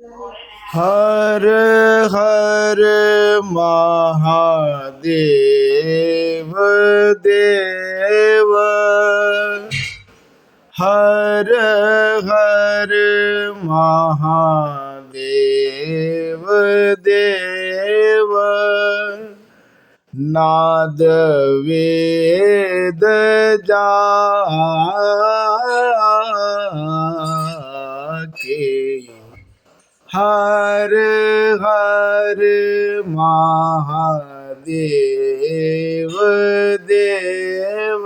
हर हर महादेव देव। हर हर महादेव देव। नाद वेद जाके। हर हर महादेव देव।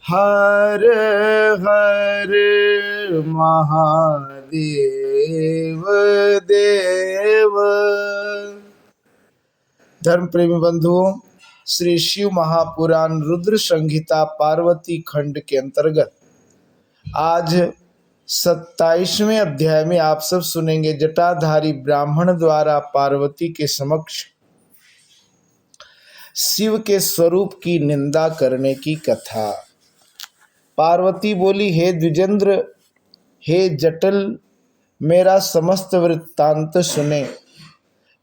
हर हर महादेव देव। धर्म प्रेमी बंधुओं, श्री शिव महापुराण रुद्र संहिता पार्वती खंड के अंतर्गत आज 27वें अध्याय में आप सब सुनेंगे जटाधारी ब्राह्मण द्वारा पार्वती के समक्ष शिव के स्वरूप की निंदा करने की कथा। पार्वती बोली, हे द्विजेंद्र, हे जटल, मेरा समस्त वृत्तांत सुने।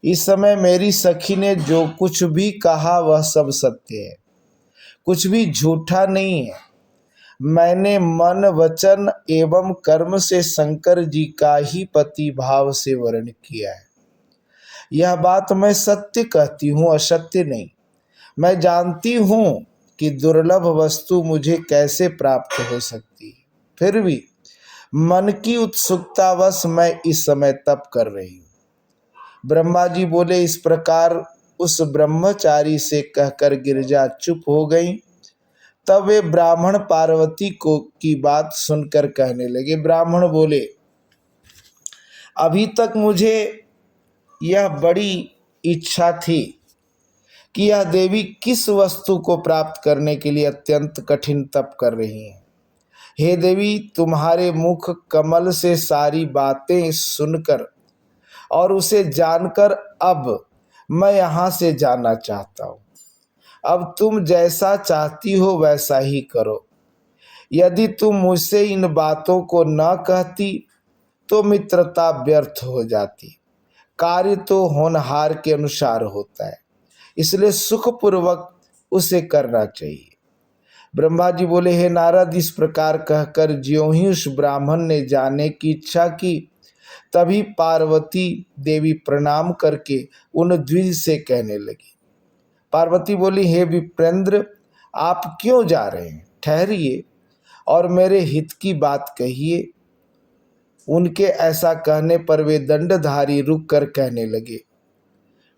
इस समय मेरी सखी ने जो कुछ भी कहा वह सब सत्य है, कुछ भी झूठा नहीं है। मैंने मन वचन एवं कर्म से शंकर जी का ही पति भाव से वर्ण किया है। यह बात मैं सत्य कहती हूँ, असत्य नहीं। मैं जानती हूँ कि दुर्लभ वस्तु मुझे कैसे प्राप्त हो सकती है, फिर भी मन की उत्सुकतावश मैं इस समय तप कर रही हूँ। ब्रह्मा जी बोले, इस प्रकार उस ब्रह्मचारी से कहकर गिरिजा चुप हो गई। तब वे ब्राह्मण पार्वती को की बात सुनकर कहने लगे। ब्राह्मण बोले, अभी तक मुझे यह बड़ी इच्छा थी कि यह देवी किस वस्तु को प्राप्त करने के लिए अत्यंत कठिन तप कर रही हैं। हे देवी, तुम्हारे मुख कमल से सारी बातें सुनकर और उसे जानकर अब मैं यहाँ से जाना चाहता हूँ। अब तुम जैसा चाहती हो वैसा ही करो। यदि तुम मुझसे इन बातों को न कहती तो मित्रता व्यर्थ हो जाती। कार्य तो होनहार के अनुसार होता है, इसलिए सुखपूर्वक उसे करना चाहिए। ब्रह्मा जी बोले, हे नारद, इस प्रकार कहकर ज्यों ही उस ब्राह्मण ने जाने की इच्छा की, तभी पार्वती देवी प्रणाम करके उन द्विज से कहने लगी। पार्वती बोली, हे विप्रेंद्र, आप क्यों जा रहे हैं? ठहरिए और मेरे हित की बात कहिए। उनके ऐसा कहने पर वे दंडधारी रुक कर कहने लगे।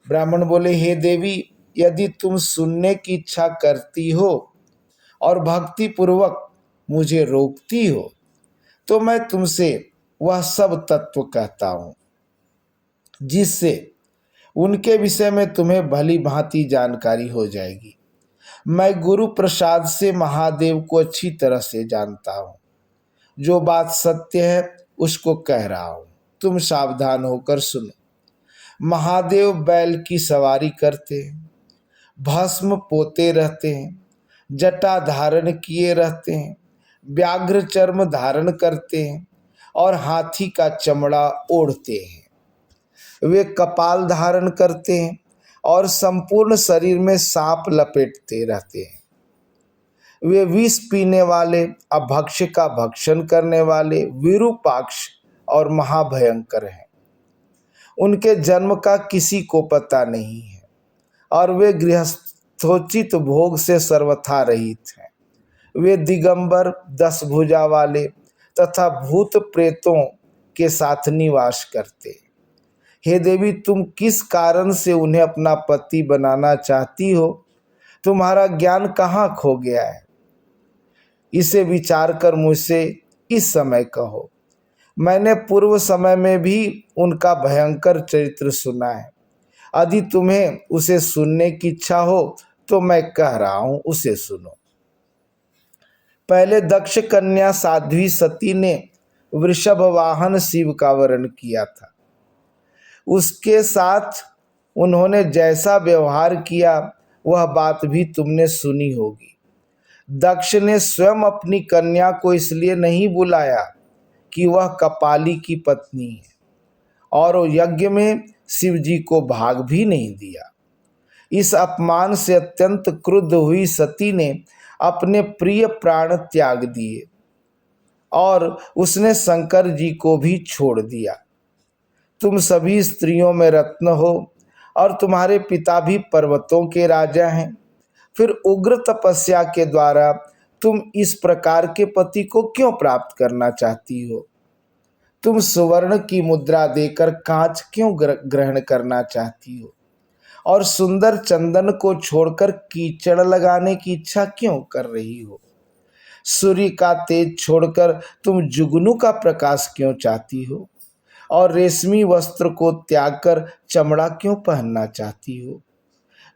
ब्राह्मण बोले, हे देवी, यदि तुम सुनने की इच्छा करती हो और भक्ति पूर्वक मुझे रोकती हो तो मैं तुमसे वह सब तत्व कहता हूँ जिससे उनके विषय में तुम्हें भली भांति जानकारी हो जाएगी। मैं गुरु प्रसाद से महादेव को अच्छी तरह से जानता हूँ। जो बात सत्य है उसको कह रहा हूँ, तुम सावधान होकर सुनो। महादेव बैल की सवारी करते हैं, भस्म पोते रहते हैं, जटा धारण किए रहते हैं, व्याघ्र चर्म धारण करते हैं और हाथी का चमड़ा ओढ़ते हैं। वे कपाल धारण करते हैं और संपूर्ण शरीर में सांप लपेटते रहते हैं। वे विष पीने वाले, अभक्ष्य का भक्षण करने वाले, विरूपाक्ष और महाभयंकर हैं। उनके जन्म का किसी को पता नहीं है और वे गृहस्थोचित भोग से सर्वथा रहित हैं। वे दिगंबर, 10 भुजा वाले तथा भूत प्रेतों के साथ निवास करते हैं। हे देवी, तुम किस कारण से उन्हें अपना पति बनाना चाहती हो? तुम्हारा ज्ञान कहाँ खो गया है? इसे विचार कर मुझसे इस समय कहो। मैंने पूर्व समय में भी उनका भयंकर चरित्र सुना है। यदि तुम्हें उसे सुनने की इच्छा हो तो मैं कह रहा हूं, उसे सुनो। पहले दक्ष कन्या साध्वी सती ने वृषभ वाहन शिव का वर्ण किया था। उसके साथ उन्होंने जैसा व्यवहार किया वह बात भी तुमने सुनी होगी। दक्ष ने स्वयं अपनी कन्या को इसलिए नहीं बुलाया कि वह कपाली की पत्नी है, और वो यज्ञ में शिव जी को भाग भी नहीं दिया। इस अपमान से अत्यंत क्रुद्ध हुई सती ने अपने प्रिय प्राण त्याग दिए और उसने शंकर जी को भी छोड़ दिया। तुम सभी स्त्रियों में रत्न हो और तुम्हारे पिता भी पर्वतों के राजा हैं, फिर उग्र तपस्या के द्वारा तुम इस प्रकार के पति को क्यों प्राप्त करना चाहती हो? तुम सुवर्ण की मुद्रा देकर कांच क्यों ग्रहण करना चाहती हो और सुंदर चंदन को छोड़कर कीचड़ लगाने की इच्छा क्यों कर रही हो? सूर्य का तेज छोड़कर तुम जुगनू का प्रकाश क्यों चाहती हो और रेशमी वस्त्र को त्याग कर चमड़ा क्यों पहनना चाहती हो?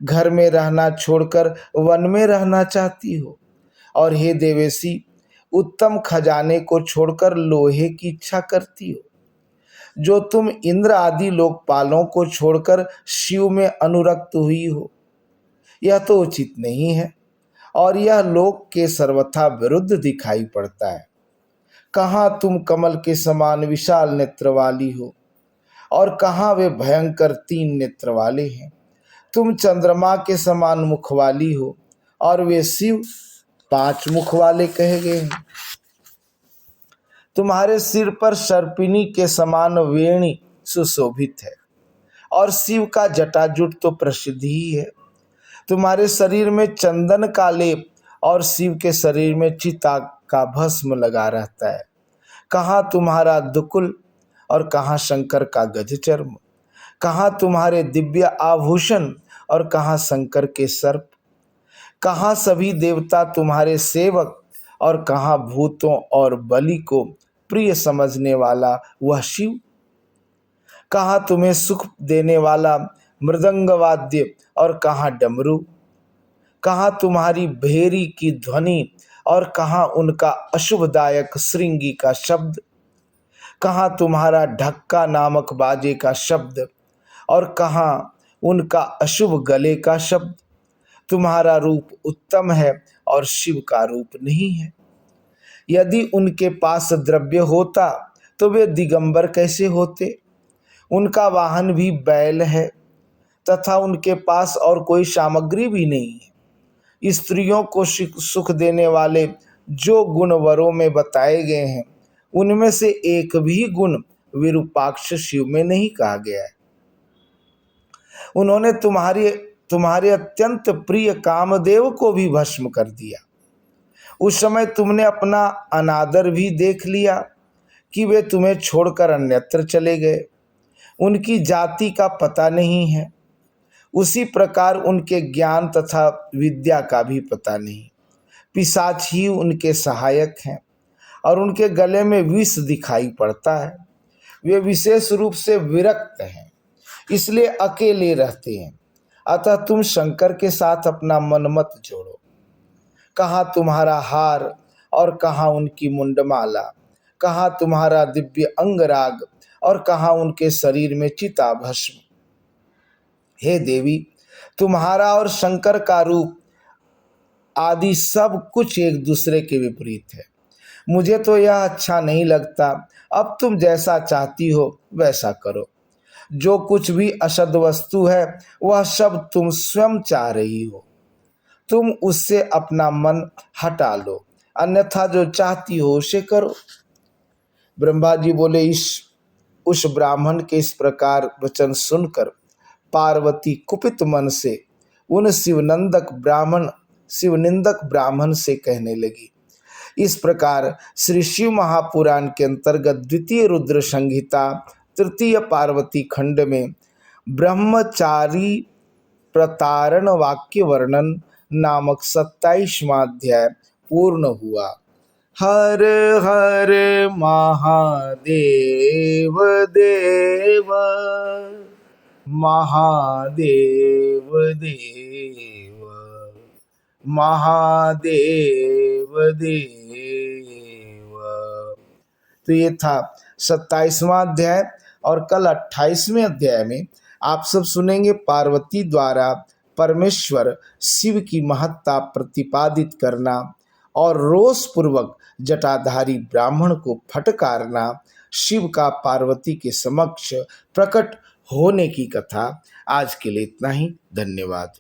घर में रहना छोड़कर वन में रहना चाहती हो और हे देवेशी, उत्तम खजाने को छोड़कर लोहे की इच्छा करती हो। जो तुम इंद्र आदि लोकपालों को छोड़कर शिव में अनुरक्त हुई हो, यह तो उचित नहीं है और यह लोक के सर्वथा विरुद्ध दिखाई पड़ता है। कहाँ तुम कमल के समान विशाल नेत्र वाली हो और कहाँ वे भयंकर 3 नेत्र वाले हैं। तुम चंद्रमा के समान मुख वाली हो और वे शिव 5 मुख वाले कहे गए हैं। तुम्हारे सिर पर सर्पिनी के समान वेणी सुशोभित है और शिव का जटाजुट तो प्रसिद्ध ही है। तुम्हारे शरीर में चंदन का लेप और शिव के शरीर में चिता का भस्म लगा रहता है। कहाँ तुम्हारा दुकुल और कहाँ शंकर का गज चर्म, कहाँ तुम्हारे दिव्य आभूषण और कहाँ शंकर के सर्प, कहाँ सभी देवता तुम्हारे सेवक और कहाँ भूतों और बलि को प्रिय समझने वाला वह शिव, कहाँ तुम्हें सुख देने वाला मृदंग वाद्य और कहाँ डमरू, कहाँ तुम्हारी भेरी की ध्वनि और कहाँ उनका अशुभदायक श्रृंगी का शब्द, कहाँ तुम्हारा ढक्का नामक बाजे का शब्द और कहाँ उनका अशुभ गले का शब्द। तुम्हारा रूप उत्तम है और शिव का रूप नहीं है। यदि उनके पास द्रव्य होता तो वे दिगंबर कैसे होते? उनका वाहन भी बैल है तथा उनके पास और कोई सामग्री भी नहीं है। स्त्रियों को सुख देने वाले जो गुण वरों में बताए गए हैं, उनमें से एक भी गुण विरूपाक्ष शिव में नहीं कहा गया है। उन्होंने तुम्हारे अत्यंत प्रिय कामदेव को भी भस्म कर दिया। उस समय तुमने अपना अनादर भी देख लिया कि वे तुम्हें छोड़कर अन्यत्र चले गए। उनकी जाति का पता नहीं है, उसी प्रकार उनके ज्ञान तथा विद्या का भी पता नहीं। पिशाच ही उनके सहायक हैं और उनके गले में विष दिखाई पड़ता है। वे विशेष रूप से विरक्त हैं, इसलिए अकेले रहते हैं। अतः तुम शंकर के साथ अपना मन मत जोड़ो। कहाँ तुम्हारा हार और कहाँ उनकी मुंडमाला, कहाँ तुम्हारा दिव्य अंगराग और कहाँ उनके शरीर में चिता भस्म। हे देवी, तुम्हारा और शंकर का रूप आदि सब कुछ एक दूसरे के विपरीत है। मुझे तो यह अच्छा नहीं लगता। अब तुम जैसा चाहती हो वैसा करो। जो कुछ भी असद वस्तु है वह सब तुम स्वयं चाह रही हो। तुम उससे अपना मन हटा लो, अन्यथा जो चाहती हो उसे करो। ब्रह्मा जी बोले, उस ब्राह्मण के इस प्रकार वचन सुनकर पार्वती कुपित मन से उन शिवनिंदक ब्राह्मण से कहने लगी। इस प्रकार श्री शिव महापुराण के अंतर्गत द्वितीय रुद्र संहिता तृतीय पार्वती खंड में ब्रह्मचारी प्रतारण वाक्य वर्णन नामक 27वां अध्याय पूर्ण हुआ। हर हर महादेव देव, महादेव देव, महादेव देव। तो ये था 27वां अध्याय और कल 28वें अध्याय में आप सब सुनेंगे पार्वती द्वारा परमेश्वर शिव की महत्ता प्रतिपादित करना और रोष पूर्वक जटाधारी ब्राह्मण को फटकारना शिव का पार्वती के समक्ष प्रकट होने की कथा। आज के लिए इतना ही। धन्यवाद।